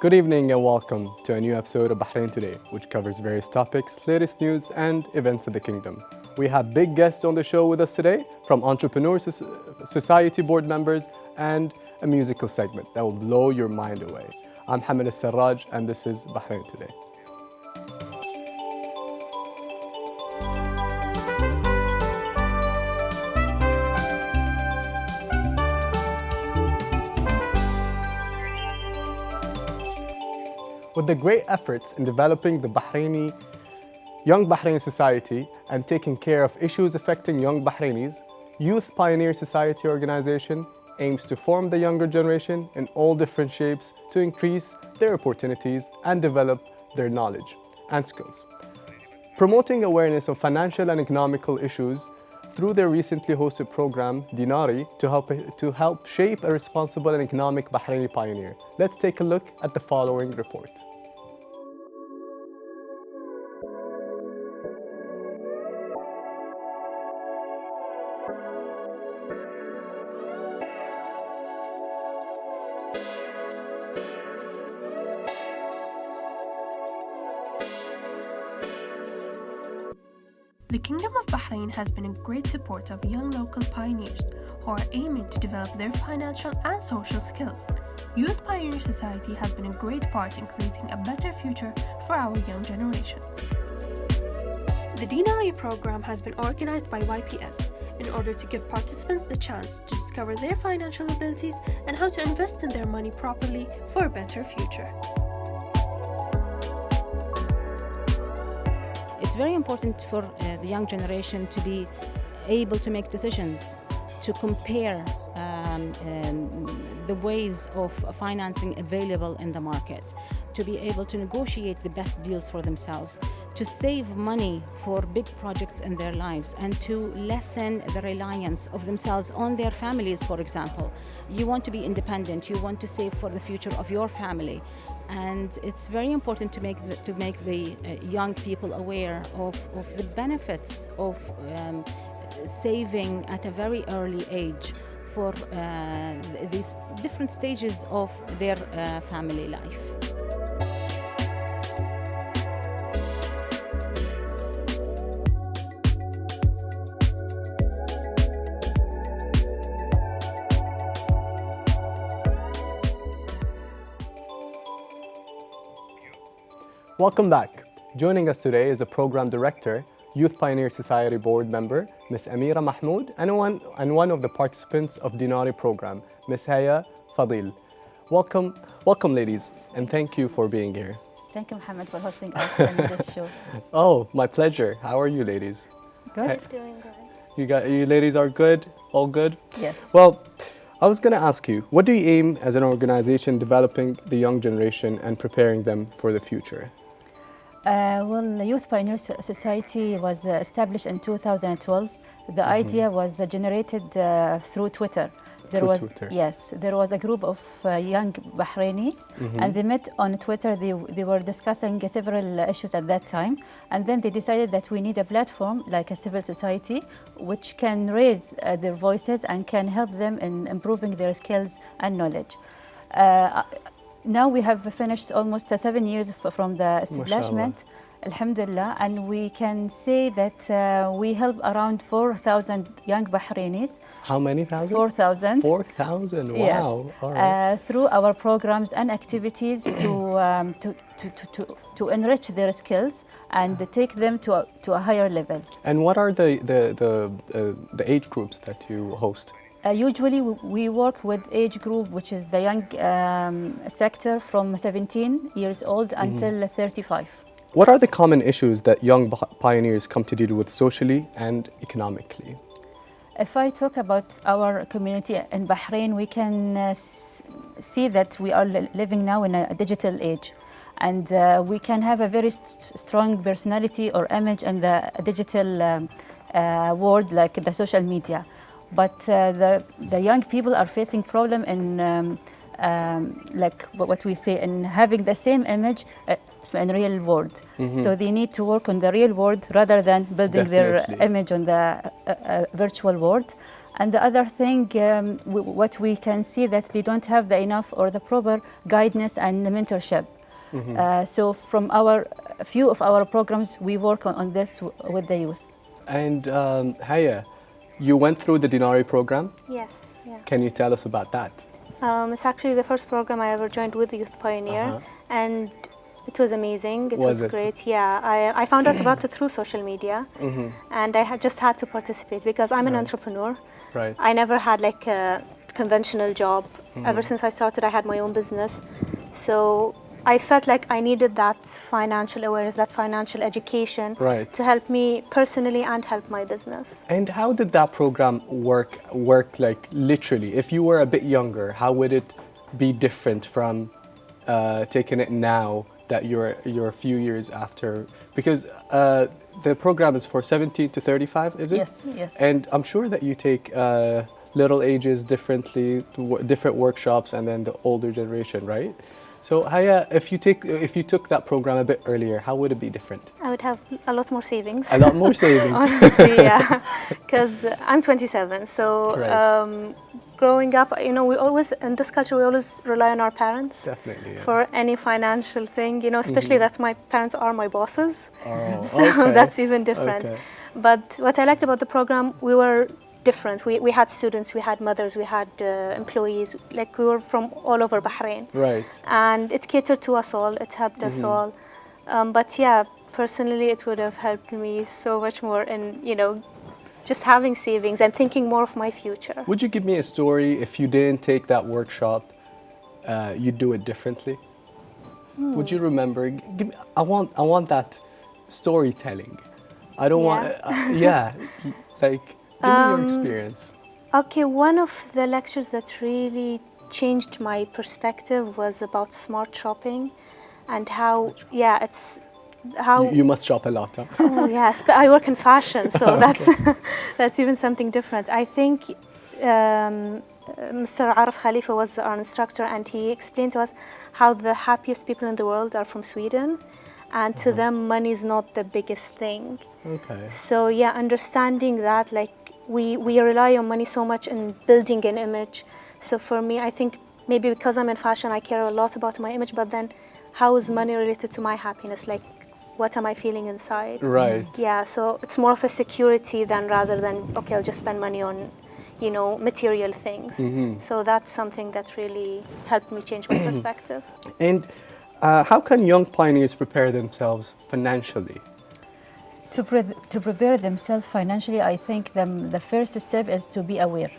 Good evening and welcome to a new episode of Bahrain Today, which covers various topics, latest news, and events of the kingdom. We have big guests on the show with us today, from Entrepreneur Society board members and a musical segment that will blow your mind away. I'm Hamid Al-Sarraj, and this is Bahrain Today. With the great efforts in developing the young Bahraini society and taking care of issues affecting young Bahrainis, Youth Pioneer Society organization aims to form the younger generation in all different shapes to increase their opportunities and develop their knowledge and skills. Promoting awareness of financial and economical issues through their recently hosted program, Dinari, to help shape a responsible and economic Bahraini pioneer. Let's take a look at the following report. The Kingdom of Bahrain has been a great support of young local pioneers who are aiming to develop their financial and social skills. Youth Pioneer Society has been a great part in creating a better future for our young generation. The Dinari program has been organized by YPS in order to give participants the chance to discover their financial abilities and how to invest in their money properly for a better future. It's very important for the young generation to be able to make decisions, to compare the ways of financing available in the market, to be able to negotiate the best deals for themselves, to save money for big projects in their lives, and to lessen the reliance of themselves on their families, for example. You want to be independent, you want to save for the future of your family. And it's very important to make the young people aware of the benefits of saving at a very early age for these different stages of their family life. Welcome back. Joining us today is a program director, Youth Pioneer Society board member, Ms. Amira Mahmoud, and one of the participants of Dinari program, Ms. Haya Fadil. Welcome ladies, and thank you for being here. Thank you, Mohammed, for hosting us in this show. Oh, my pleasure. How are you ladies? Good. Doing good. You ladies are good? All good? Yes. Well, I was going to ask you, what do you aim as an organization developing the young generation and preparing them for the future? The Youth Pioneer Society was established in 2012. The idea was generated through Twitter. There was a group of young Bahrainis, and they met on Twitter. They were discussing several issues at that time, and then they decided that we need a platform like a civil society which can raise their voices and can help them in improving their skills and knowledge. Now we have finished almost 7 years from the establishment, Alhamdulillah, and we can say that we help around 4,000 young Bahrainis. How many thousand? 4,000. 4,000, wow. Yes. All right. Through our programs and activities to enrich their skills and take them to a higher level. And what are the age groups that you host? Usually we work with age group which is the young sector from 17 years old until 35. What are the common issues that young pioneers come to deal with socially and economically? If I talk about our community in Bahrain, we can see that we are living now in a digital age, and we can have a very strong personality or image in the digital world, like the social media. But the young people are facing problem in like what we say, in having the same image in real world. So they need to work on the real world rather than building their image on the virtual world. And the other thing, what we can see that they don't have the enough or the proper guidance and the mentorship. So from a few of our programs, we work on this with the youth. And Haya, you went through the Dinari program. Yes, yeah. Can you tell us about that? It's actually the first program I ever joined with Youth Pioneer, and it was amazing. It was great. Yeah, I found out about it through social media, and I just had to participate because I'm an entrepreneur. Right. I never had like a conventional job. Ever since I started, I had my own business. So I felt like I needed that financial awareness, that financial education to help me personally and help my business. And how did that program work like literally? If you were a bit younger, how would it be different from taking it now that you're a few years after? Because the program is for 17 to 35, is it? Yes, yes. And I'm sure that you take little ages differently, different workshops, and then the older generation, right? So Haya, if you took that program a bit earlier, how would it be different? I would have a lot more savings. A lot more savings. Honestly, yeah. Because I'm 27, so growing up, you know, we always, in this culture, we always rely on our parents. Definitely, yeah. For any financial thing, you know, especially that my parents are my bosses. Oh, so that's even different. Okay. But what I liked about the program, we were different. We had students, we had mothers, we had employees, like we were from all over Bahrain. Right. And it catered to us all, it helped us all. But yeah, personally, it would have helped me so much more in, you know, just having savings and thinking more of my future. Would you give me a story if you didn't take that workshop, you'd do it differently? Would you remember? I want that storytelling. I don't want, like, give me your experience. Okay, one of the lectures that really changed my perspective was about smart shopping and how, it's how... You must shop a lot, huh? Oh, yes, but I work in fashion, so that's even something different. I think Mr. Arif Khalifa was our instructor, and he explained to us how the happiest people in the world are from Sweden. And to them, money is not the biggest thing. Okay. So yeah, understanding that, like we rely on money so much in building an image. So for me, I think maybe because I'm in fashion, I care a lot about my image. But then, how is money related to my happiness? Like, what am I feeling inside? Right. Yeah. So it's more of a security than rather than okay, I'll just spend money on, you know, material things. So that's something that really helped me change my perspective. And how can young pioneers prepare themselves financially? To prepare themselves financially, I think the first step is to be aware.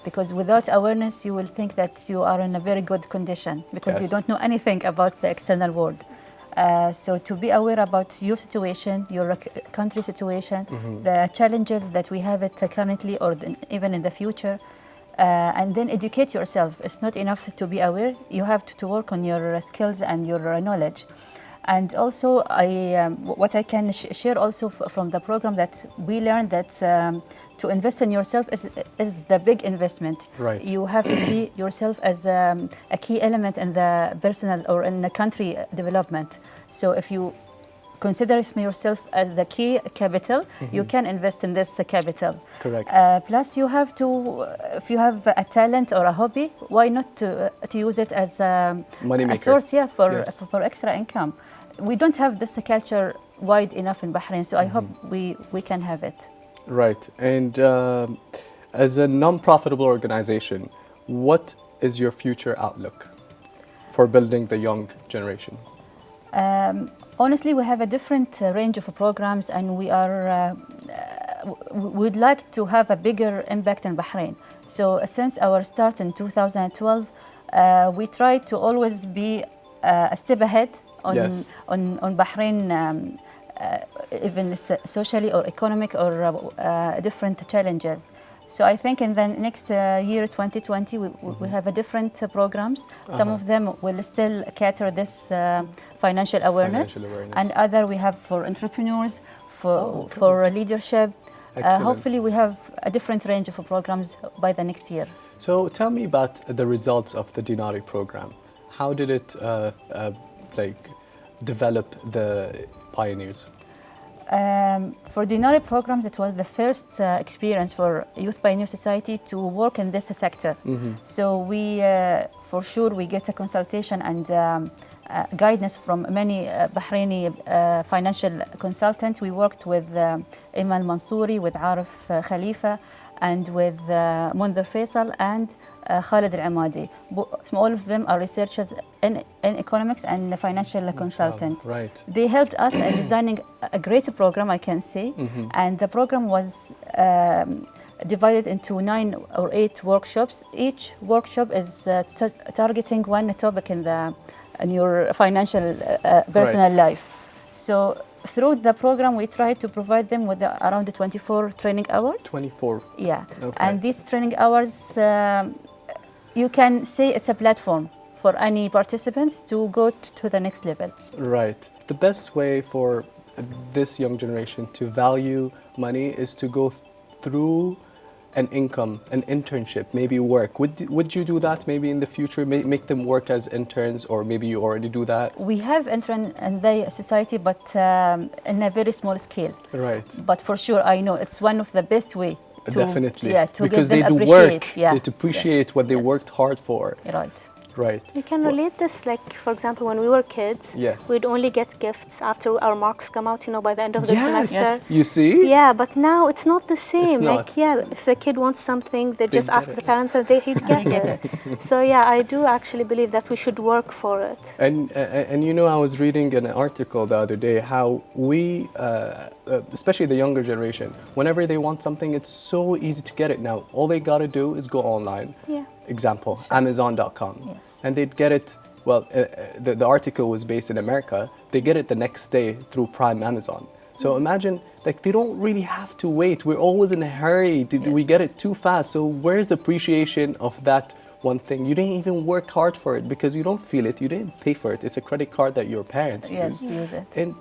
Because without awareness, you will think that you are in a very good condition because you don't know anything about the external world. So to be aware about your situation, your country situation, the challenges that we have it currently or even in the future, and then educate yourself. It's not enough to be aware. You have to work on your skills and your knowledge. And also, what I can share also from the program that we learned that to invest in yourself is the big investment. Right. You have to see yourself as a key element in the personal or in the country development. So if you consider yourself as the key capital, you can invest in this capital. Correct. Plus, you have to, if you have a talent or a hobby, why not to use it as a source, for extra income. We don't have this culture wide enough in Bahrain, so I hope we can have it. Right. And as a non-profitable organization, what is your future outlook for building the young generation? Honestly, we have a different range of programs, and we'd like to have a bigger impact in Bahrain. So since our start in 2012, we try to always be a step ahead on Bahrain, even socially or economic or different challenges. So I think in the next year, 2020, we have a different programs. Some of them will still cater this financial awareness. And other we have for entrepreneurs, for leadership. Hopefully we have a different range of programs by the next year. So tell me about the results of the Dinari program. How did it develop the pioneers? For the Dinari programs, it was the first experience for Youth Pioneer Society to work in this sector. So we, for sure, we get a consultation and guidance from many Bahraini financial consultants. We worked with Iman Mansouri, with Arif Khalifa, and with Mundhir Faisal and Khalid Al-Amadi. All of them are researchers in economics and financial consultant. Right. They helped us in designing a great program, I can say, and the program was divided into 9 or 8 workshops. Each workshop is targeting one topic in your financial personal life. So through the program, we try to provide them with around 24 training hours. 24. Yeah. Okay. And these training hours, you can say it's a platform for any participants to go to the next level. Right. The best way for this young generation to value money is to go through an income, an internship, maybe work. Would you do that maybe in the future? Make them work as interns, or maybe you already do that? We have intern in the society, but in a very small scale. Right. But for sure, I know it's one of the best way to, definitely. to because give them they do appreciate. work. Yeah. They appreciate Yes. what they Yes. worked hard for. Right. Right. You can relate this, like, for example, when we were kids, Yes. we'd only get gifts after our marks come out, by the end of the semester. Yes. You see? Yeah, but now it's not the same. not. Like, yeah, if the kid wants something, they just get ask it. the parents and he'd get it. So yeah, I do actually believe that we should work for it. And I was reading an article the other day how we, especially the younger generation, whenever they want something, it's so easy to get it now. All they gotta do is go online. Yeah. Example, Amazon.com. Yes. And they'd get it, well, the article was based in America. They get it the next day through Prime Amazon. So imagine, like, they don't really have to wait. We're always in a hurry. We get it too fast. So where's the appreciation of that one thing? You didn't even work hard for it because you don't feel it. You didn't pay for it. It's a credit card that your parents Yes, use. use it. And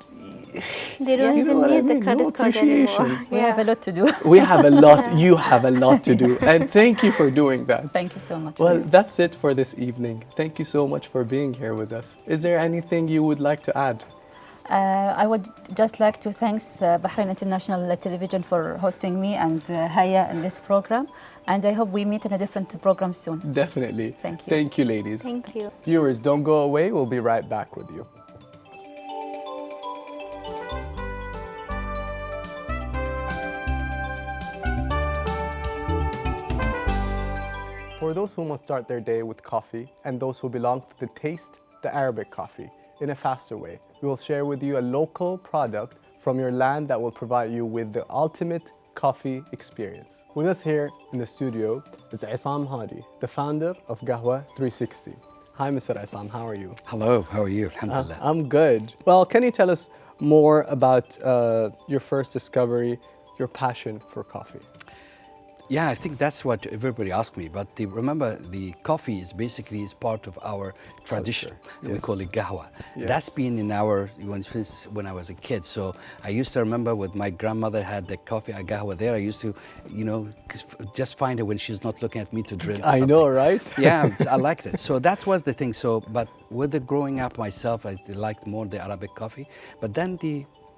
They don't You know even what I need the mean? credit No card anymore. appreciation. We have a lot to do. we have a lot, you have a lot to do. And thank you for doing that. Thank you so much. Well, that's it for this evening. Thank you so much for being here with us. Is there anything you would like to add? I would just like to thank Bahrain International Television for hosting me and Haya in this program. And I hope we meet in a different program soon. Definitely. Thank you. Thank you, ladies. Thank you. Viewers, don't go away. We'll be right back with you. For those who must start their day with coffee and those who belong to the taste, the Arabic coffee, in a faster way, we will share with you a local product from your land that will provide you with the ultimate coffee experience. With us here in the studio is Isam Hadi, the founder of Qahwa 360. Hi, Mr. Isam, how are you? Hello, how are you? Alhamdulillah. I'm good. Well, can you tell us more about your first discovery, your passion for coffee? Yeah, I think that's what everybody asks me. But remember, the coffee is basically part of our tradition. And we Yes. call it qahwa. Yes. That's been in our since when I was a kid. So I used to remember when my grandmother had the coffee, a qahwa there. I used to, just find her when she's not looking at me to drink. I know, right? Yeah, I liked it. So that was the thing. So, but with the growing up myself, I liked more the Arabic coffee. But then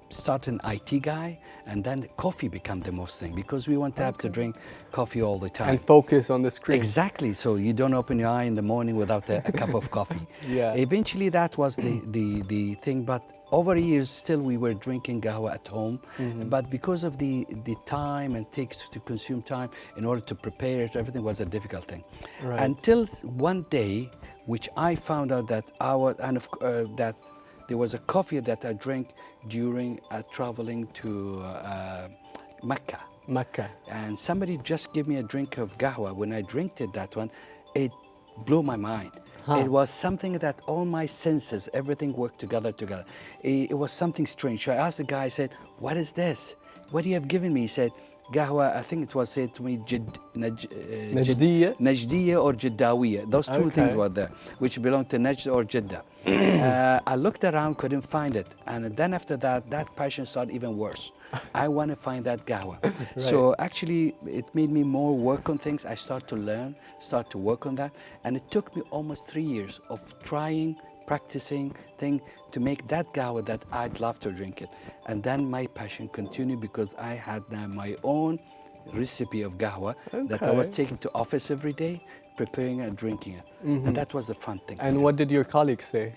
start an IT guy, and then coffee became the most thing because we want to have to drink coffee all the time. And focus on the screen. Exactly. So you don't open your eye in the morning without a cup of coffee. Yeah. Eventually, that was the thing. But over years, still we were drinking qahwa at home. But because of the time and takes to consume time in order to prepare it, everything was a difficult thing. Right. Until one day, which I found out that that there was a coffee that I drank during traveling to Mecca. Mecca. And somebody just gave me a drink of qahwa. When I drank that one, it blew my mind. It was something that all my senses, everything worked together. It was something strange. So I asked the guy, I said, what is this? What do you have given me? He said, qahwa, I think it was said to me, Najdiyya? Najdiyya or Jiddawiyya. Those two things were there, which belong to Najd or Jeddah. I looked around, couldn't find it. And then after that, that passion started even worse. I want to find that qahwa. So actually, it made me more work on things. I started to learn, start to work on that. And it took me almost 3 years of trying practicing thing to make that gawa that I'd love to drink it. And then my passion continued because I had now my own recipe of gawa that I was taking to office every day, preparing and drinking it. And that was the fun thing. And what did your colleagues say?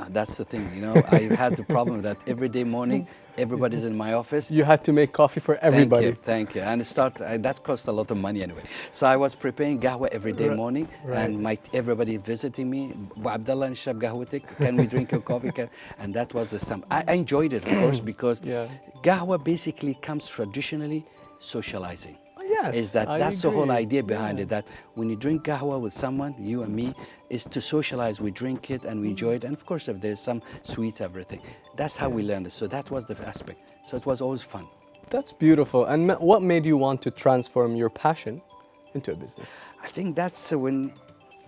That's the thing, you know, I had the problem that every day morning, everybody's in my office. You had to make coffee for everybody. Thank you. And that cost a lot of money anyway. So I was preparing gahwa every day morning, and everybody visiting me, "Bu Abdullah, nishab gahwatik, can we drink your coffee?" And that was the sum. I enjoyed it, of course, because gahwa basically comes traditionally socializing. Yes, That's the whole idea behind it, that when you drink gahwa with someone, you and me, is to socialize. We drink it and we enjoy it, and of course if there's some sweet everything. That's how we learned it. So that was the aspect. So it was always fun. That's beautiful. And what made you want to transform your passion into a business? I think that's when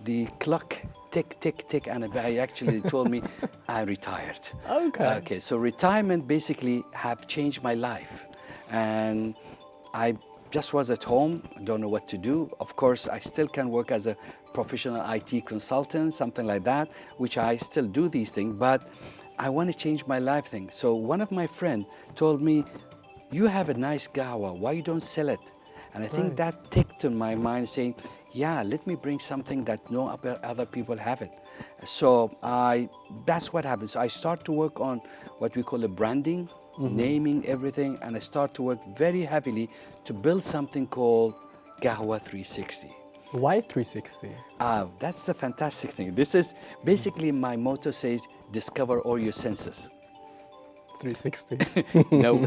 the clock tick, tick, tick, and I actually told me I retired. Okay, so retirement basically have changed my life. And I just was at home, don't know what to do. Of course, I still can work as a professional IT consultant, something like that, which I still do these things, but I want to change my life thing. So one of my friends told me, "You have a nice gawa, why you don't sell it?" And I think that ticked in my mind, saying, yeah, let me bring something that no other people have it. So that's what happens. I start to work on what we call a branding, naming everything, and I start to work very heavily to build something called Gahwa 360. Why 360? That's a fantastic thing. This is basically my motto says, discover all your senses. 360. No,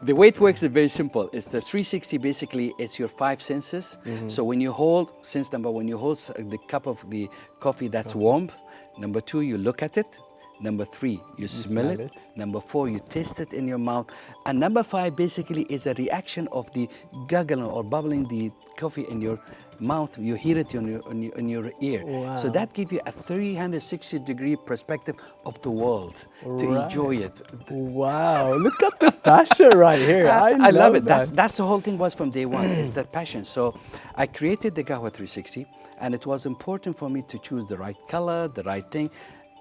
the way it works is very simple. It's the 360, basically, it's your 5 senses. So when you hold, sense number one, you hold the cup of the coffee that's warm. Number 2, you look at it. Number 3, you smell it. Number 4, you taste it in your mouth. And number 5 basically is a reaction of the guggling or bubbling the coffee in your mouth. You hear it in your ear. Wow. So that gives you a 360-degree perspective of the world to enjoy it. Wow, look at the passion right here. I love it. That. That's the whole thing was from day one, is that passion. So I created the Gahwa 360, and it was important for me to choose the right color, the right thing.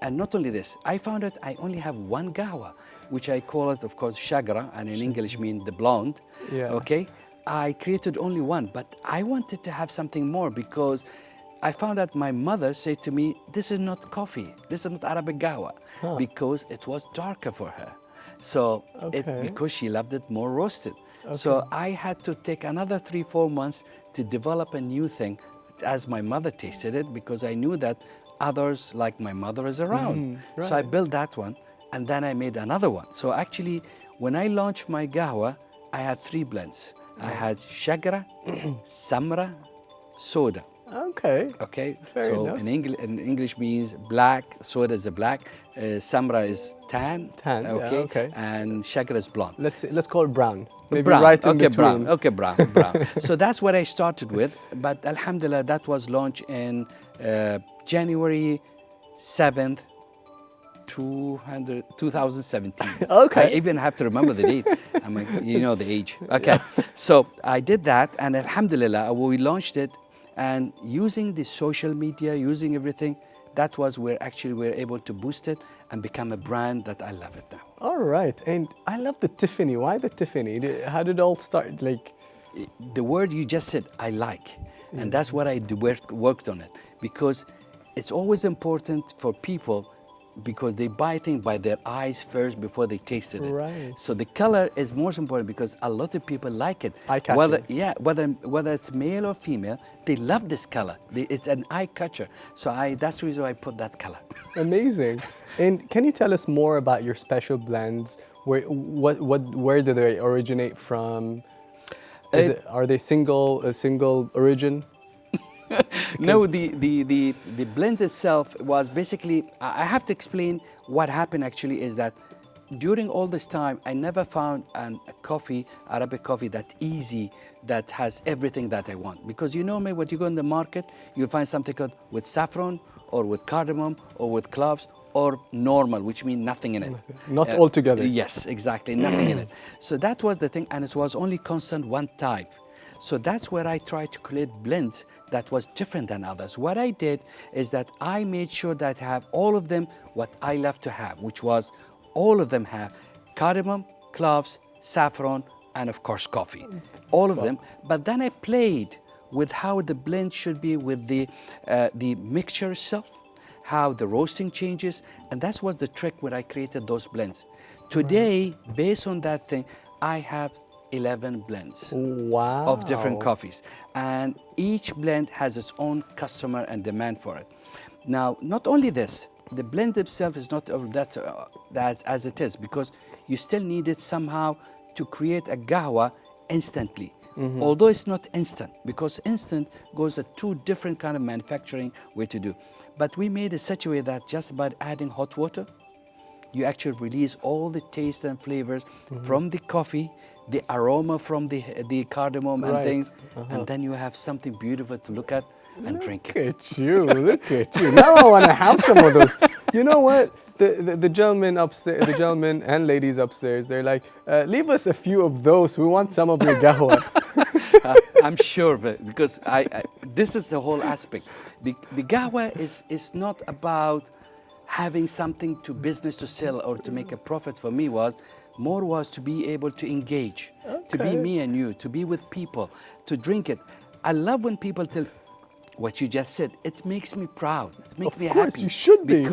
And not only this, I found that I only have one Gahwa, which I call it, of course, Shagra, and in English means the blonde. Okay? I created only one, but I wanted to have something more because I found out my mother said to me, this is not coffee, this is not Arabic Gahwa, because it was darker for her. So, because she loved it more roasted. So I had to take another 3-4 months to develop a new thing as my mother tasted it, because I knew that others like my mother is around. So I built that one, and then I made another one. So actually, when I launched my Gahwa, I had 3 blends. I had Shagra, Samra, Soda. Okay. Fair so enough. in English means black. Soda is a black. Samra is tan. Okay. And Shagra is blonde. Let's call it brown. Maybe brown. Right in between. Brown. Okay, brown. So that's what I started with. But Alhamdulillah, that was launched in January 7th, 2017. I even have to remember the date. I'm like, you know the age. Okay. So I did that, and Alhamdulillah, we launched it, and using the social media, using everything, that was where actually we were able to boost it and become a brand that I love it now. All right. And I love the Tiffany. Why the Tiffany? How did it all start? The word you just said, I like. And that's what I worked on it. Because it's always important for people, because they buy things by their eyes first before they tasted it. Right. So the color is most important, because a lot of people like it. Eye-catching. Whether it's male or female, they love this color. It's an eye catcher. So that's the reason why I put that color. Amazing. And can you tell us more about your special blends? Where do they originate from? Are they a single origin? No, the blend itself was basically, I have to explain what happened actually, is that during all this time, I never found Arabic coffee that easy, that has everything that I want. Because you know me, when you go in the market, you'll find something called with saffron, or with cardamom, or with cloves, or normal, which means nothing in it. Not all together. Yes, exactly, nothing in it. So that was the thing, and it was only constant one type. So that's where I tried to create blends that was different than others. What I did is that I made sure that I have all of them what I love to have, which was all of them have cardamom, cloves, saffron, and of course coffee. All of them. But then I played with how the blend should be with the mixture itself, how the roasting changes, and that was the trick when I created those blends. Today, based on that thing, I have 11 blends of different coffees, and each blend has its own customer and demand for it. Now, not only this, the blend itself is not that as it is, because you still need it somehow to create a qahwa instantly. Although it's not instant, because instant goes a two different kind of manufacturing way to do. But we made it such a way that just by adding hot water, you actually release all the taste and flavors from the coffee, the aroma from the cardamom and things, and then you have something beautiful to look at and drink it. Look at you, look at you. Now I want to have some of those. You know what? The gentlemen upstairs, the gentlemen and ladies upstairs, they're like, leave us a few of those. We want some of your qahwa. I'm sure of it, because this is the whole aspect. The qahwa is not about having something to business to sell or to make a profit. For me was to be able to engage, to be me and you, to be with people, to drink it. I love when people tell what you just said. It makes me proud. It makes me happy. Of course, you should be.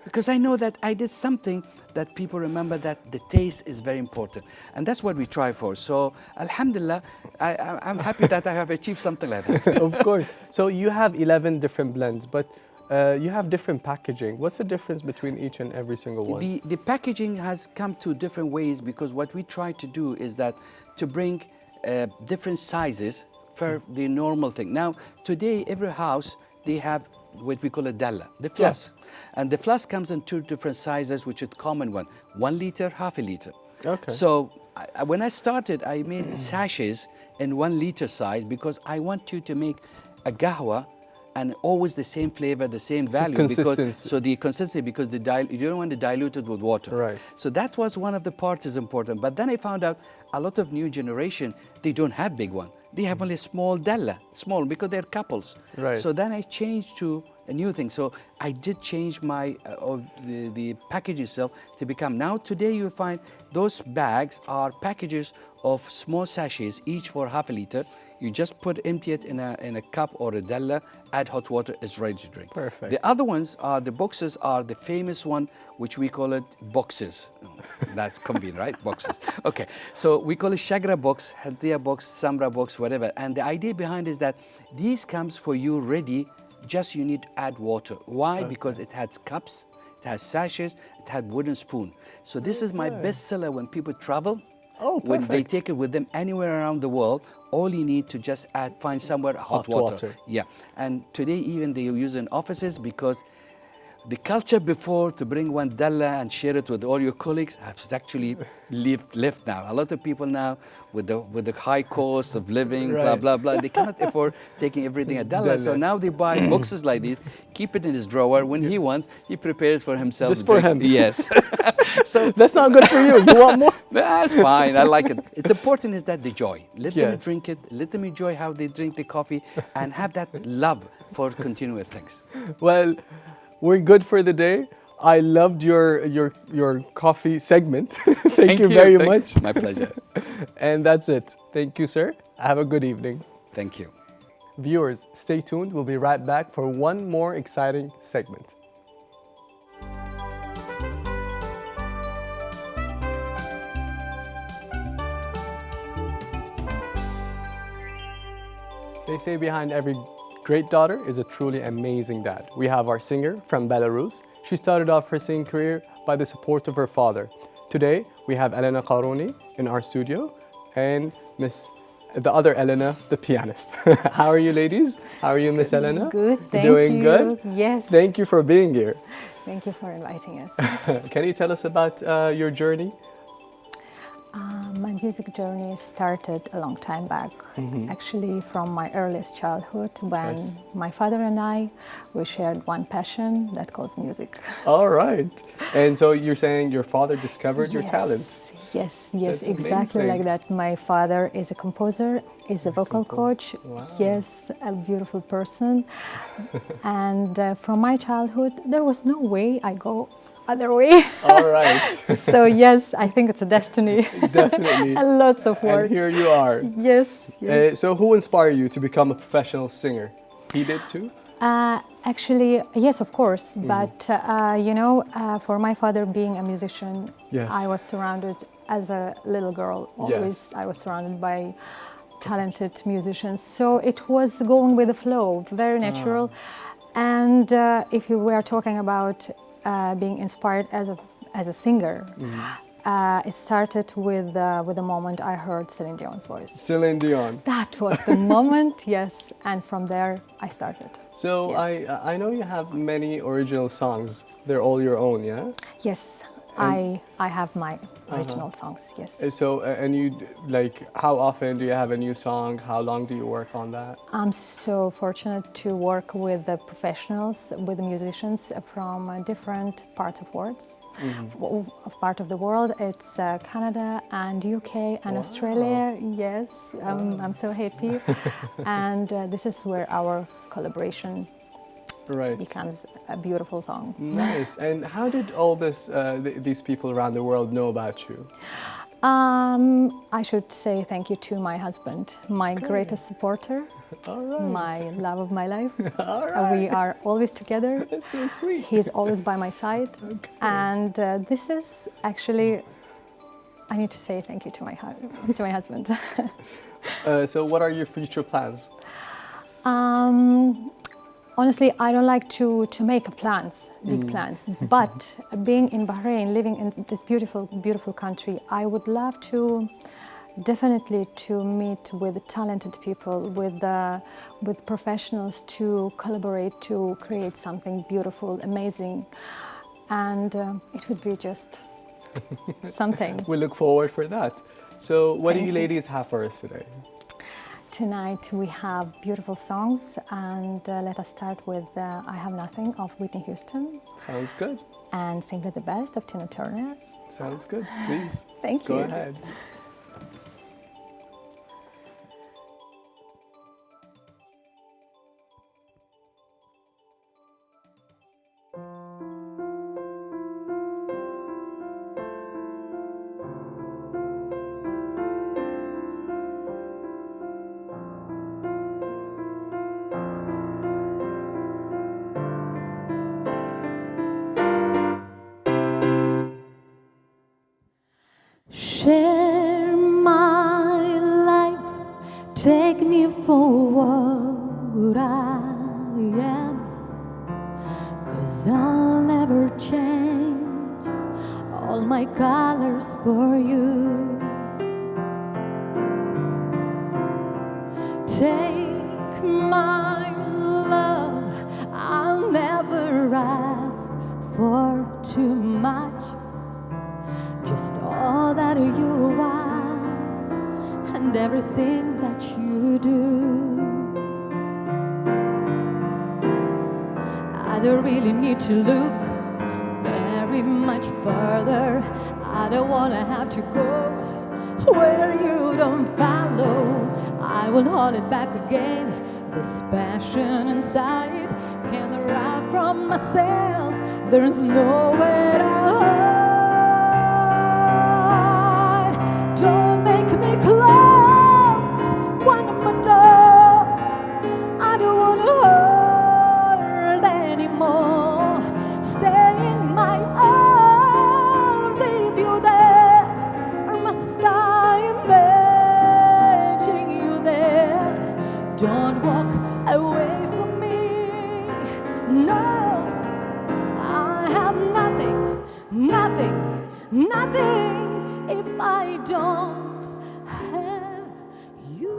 Because I know that I did something that people remember, that the taste is very important. And that's what we try for. So, alhamdulillah, I'm happy that I have achieved something like that. Of course. So you have 11 different blends, but you have different packaging. What's the difference between each and every single one? The packaging has come to different ways, because what we try to do is that to bring different sizes for the normal thing. Now, today, every house, they have what we call a dalla, the flask. Yes. And the flask comes in two different sizes, which is common one, 1 liter, half a liter. Okay. So when I started, I made sachets in 1 liter size, because I want you to make a qahwa and always the same flavor, the same value. Consistency. The consistency, because you don't want to dilute it with water. Right. So that was one of the parts is important. But then I found out a lot of new generation, they don't have big one. They have only small dalla, small, because they're couples. Right. So then I changed to a new thing. So I did change my the package itself to become. Now today you find those bags are packages of small sachets, each for half a liter. You just empty it in a cup or a dalla, add hot water, it's ready to drink. Perfect. The other ones are, the boxes are the famous one, which we call it boxes. That's convenient, right? Boxes. Okay, so we call it Shagra box, Hadia box, Samra box, whatever. And the idea behind is that these comes for you ready, just you need to add water. Why? Okay. Because it has cups, it has sachets, it has wooden spoon. So this is my bestseller when people travel. Oh, perfect. When they take it with them anywhere around the world, all you need to just find somewhere hot water. Yeah, and today even they use in offices, because the culture before to bring one dalla and share it with all your colleagues has actually left now. A lot of people now, with the high cost of living, blah, blah, blah, they cannot afford taking everything a dalla. So now they buy boxes like these, keep it in his drawer. When he wants, he prepares for himself. Just for him. Yes. So that's not good for you. You want more? That's fine. I like it. It's important is that the joy. Let them drink it. Let them enjoy how they drink the coffee, and have that love for continual things. Well, we're good for the day. I loved your coffee segment. Thank you very much. My pleasure. And that's it. Thank you, sir. Have a good evening. Thank you. Viewers, stay tuned. We'll be right back for one more exciting segment. They say behind every great daughter is a truly amazing dad. We have our singer from Belarus. She started off her singing career by the support of her father. Today, we have Elena Qaroni in our studio and the other Elena, the pianist. How are you, ladies? How are you, Miss Elena? Good, thank you. Doing good? Yes. Thank you for being here. Thank you for inviting us. Can you tell us about your journey? My music journey started a long time back, actually from my earliest childhood, when my father and we shared one passion that calls music. All right. And so you're saying your father discovered your talent. Yes, That's exactly amazing. like that. My father is a composer, is a vocal coach. Wow. Yes, a beautiful person. And from my childhood, there was no way I go other way. All right. So yes, I think it's a destiny. Definitely. And lots of And work. here you are. Yes, yes. So who inspired you to become a professional singer? He did too? Actually, yes, of course. But for my father being a musician, Yes. I was surrounded as a little girl. Always, Yes. I was surrounded by talented musicians. So it was going with the flow, very natural. And if you were talking about being inspired as a singer, it started with the moment I heard Celine Dion's voice. Celine Dion. That was the moment, yes. And from there, I started. So Yes. I know you have many original songs. They're all your own, yeah? Yes, And- I have my original songs, yes. So, and you, like, how often do you have a new song? How long do you work on that? I'm so fortunate to work with the professionals, with the musicians from different parts of part of the world. It's Canada and UK and Australia. Yes, I'm so happy. And this is where our collaboration Right. becomes a beautiful song. Nice. And how did all these people around the world know about you? I should say thank you to my husband, my greatest supporter, All right. my love of my life. All right. We are always together. That's so sweet. He's always by my side. Okay. And this is actually, I need to say thank you to my husband. So what are your future plans? Honestly, I don't like to make plans, big plans. But being in Bahrain, living in this beautiful, beautiful country, I would love to definitely to meet with talented people, with professionals, to collaborate, to create something beautiful, amazing, and it would be just something. We look forward for that. So what do Thank you you. ladies have for us today? Tonight we have beautiful songs, and let us start with I Have Nothing of Whitney Houston Sounds good. and Simply the Best of Tina Turner. Sounds good. Please. Thank Go you. ahead. Share my life, take me for what I am, 'cause I'll never change all my colors for you. Take my love, I'll never ask for too much, just all that you are and everything that you do. I don't really need to look very much further. I don't want to have to go where you don't follow. I will hold it back again. This passion inside can't run from myself. There's nowhere to hide. Don't make me close one of my door. I don't want to hurt anymore. Stay in my arms if you're there, or must I imagine you there? Don't walk away from me. No, I have nothing, nothing, nothing if I don't have you.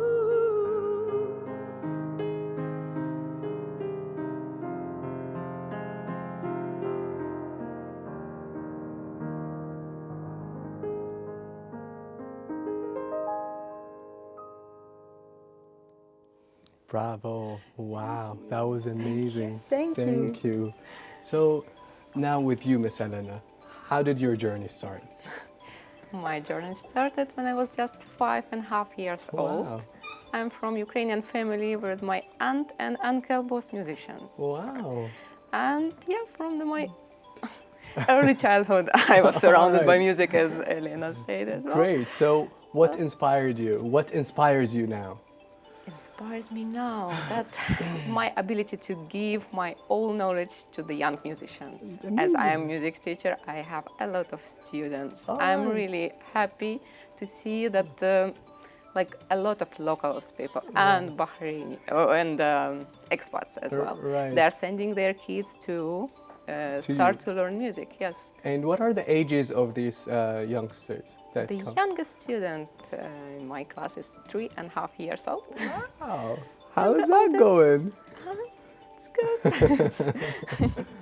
Bravo. Wow. That was amazing. Thank you. Thank you. So now with you, Miss Elena, how did your journey start? My journey started when I was just 5.5 years old. I'm from Ukrainian family where my aunt and uncle both musicians. Wow. And yeah, from my early childhood, I was surrounded by music, as Elena said as well. Great. So what inspired you? What inspires you now? Inspires me now that my ability to give my all knowledge to the young musicians. Amazing. As I am music teacher, I have a lot of students. I'm really happy to see that like a lot of locals people and Bahraini and expats as well. They are sending their kids to start to learn music. Yes. And what are the ages of these youngsters that The come? youngest student in my class is 3.5 years old. Wow. How is that going? It's good.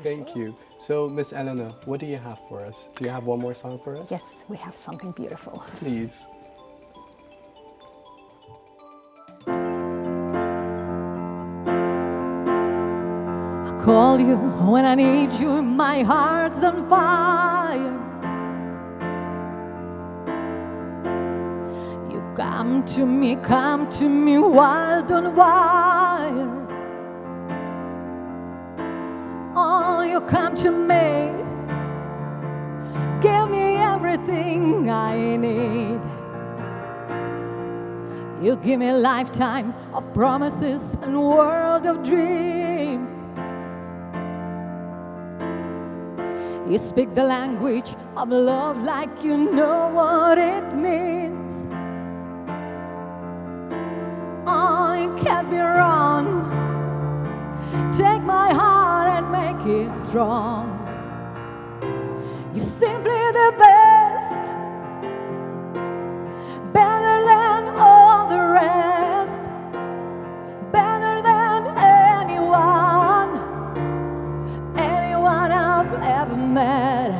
Thank you. So, Miss Elena, what do you have for us? Do you have one more song for us? Yes, we have something beautiful. Please. Call you when I need you, my heart's on fire. You come to me wild and wild. Oh, you come to me, give me everything I need. You give me a lifetime of promises and world of dreams. You speak the language of love like you know what it means. Oh, it can't be wrong. Take my heart and make it strong. You're simply the best, better than all the rest, better than anyone I've ever met.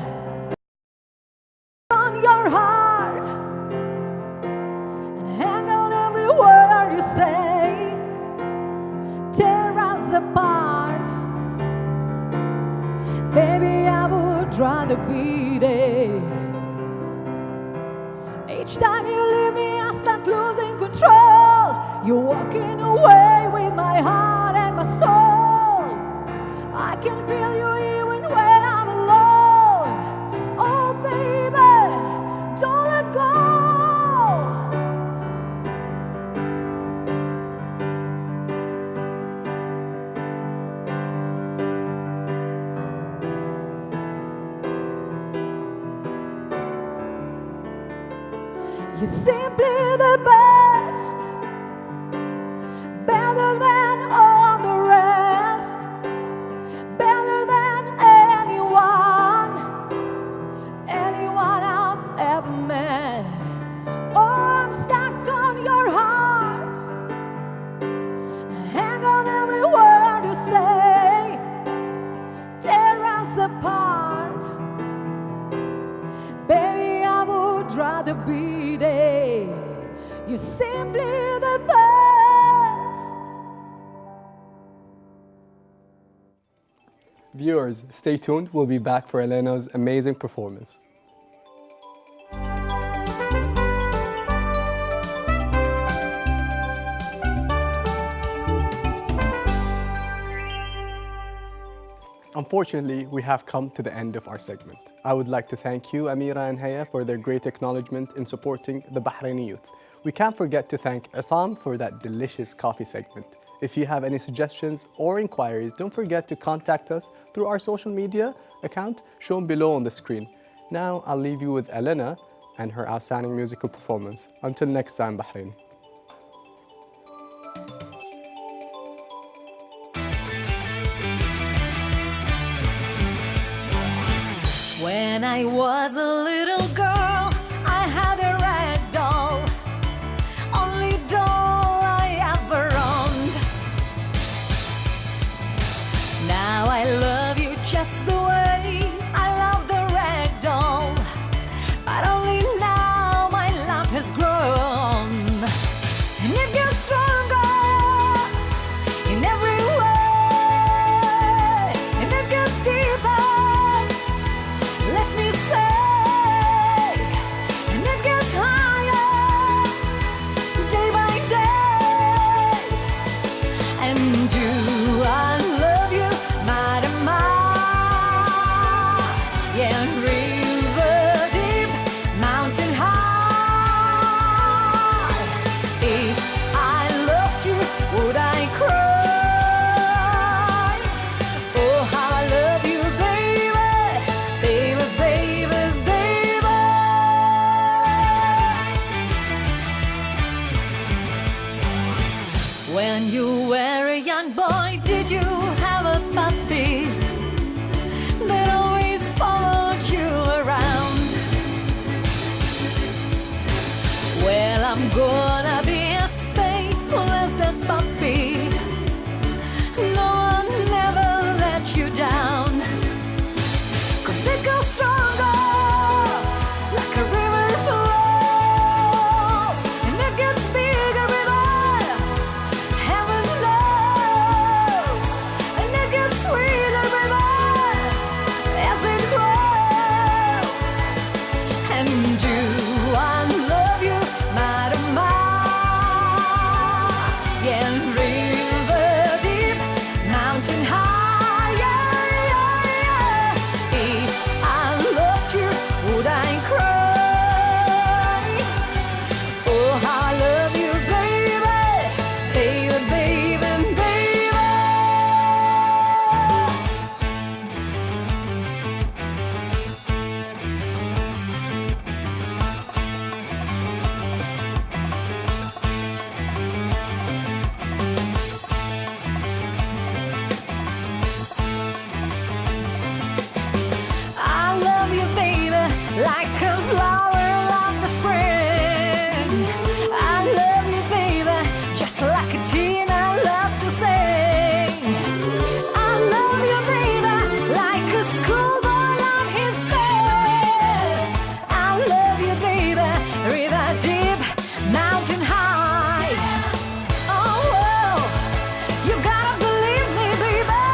On your heart and hang on every word you say. Tear us apart, baby, I would rather beat it. Each time you leave me, I start losing control. You're walking away with my heart and my soul. I can feel you even when I'm alone. Oh, baby, don't let go. You're simply the best, better than all the rest, better than anyone I've ever met. Oh, I'm stuck on your heart, hang on every word you say. Tear us apart, baby, I would rather be there. You're simply the best. Viewers, stay tuned. We'll be back for Elena's amazing performance. Unfortunately, we have come to the end of our segment. I would like to thank you, Amira and Haya, for their great acknowledgement in supporting the Bahraini youth. We can't forget to thank Isam for that delicious coffee segment. If you have any suggestions or inquiries, don't forget to contact us through our social media account shown below on the screen. Now, I'll leave you with Elena and her outstanding musical performance. Until next time, Bahrain. When I was a little girl, I had a rag doll, only doll I ever owned. Now I love you just the way I love the rag doll, but only now my love has grown, and it gets stronger in every way, and it gets deeper. Let me say and you. I love you, Madam. Yeah, river deep, mountain high. Yeah, yeah, yeah. If I lost you, would I cry? Oh, how I love you, baby, baby, baby, baby. I love you, baby, like a flower of the spring. I love you, baby, just like a teen loves to sing. I love you, baby, like a schoolboy loves his bed. I love you, baby, river deep, mountain high. Oh, well, you gotta believe me, baby.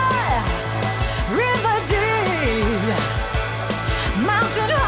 River deep, mountain high.